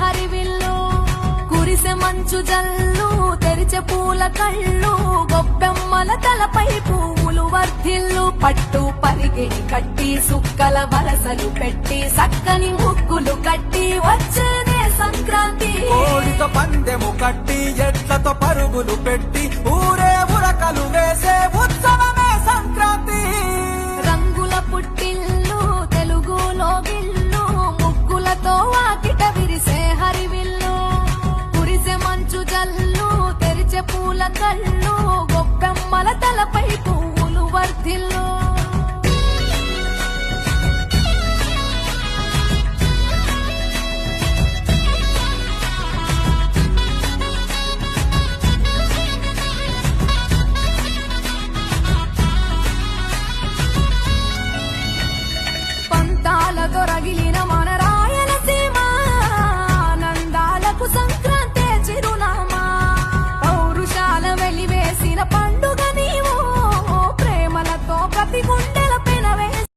హరివిల్లు కురిసె మంచు జల్లు తెరిచే పూల కళ్ళు గొప్పెమ్మల తలపై పువ్వులు వర్ధిల్లు పట్టు పరిగెడి కట్టి సుక్కల వరసలు పెట్టి సక్కని ముగ్గులు కట్టి వచ్చేదే సంక్రాంతి కోడితో పందెము కట్టి ఎట్లతో పరుగులు పెట్టి ఊరే ఉరకలు వేసే ఉత్సవమే సంక్రాంతి రంగుల పుట్టిల్లు తెలుగులో గిల్లు ముగ్గులతో వాకిట విరిసే హరివిల్లు కురిసె మంచు జల్లు తెరిచే పూల కళ్ళు గొప్పెమ్మల తలపై పువ్వులు వర్ధిల్లు పంతాలతో రగిలిన మన రాయలసీమ ఆనందాలకు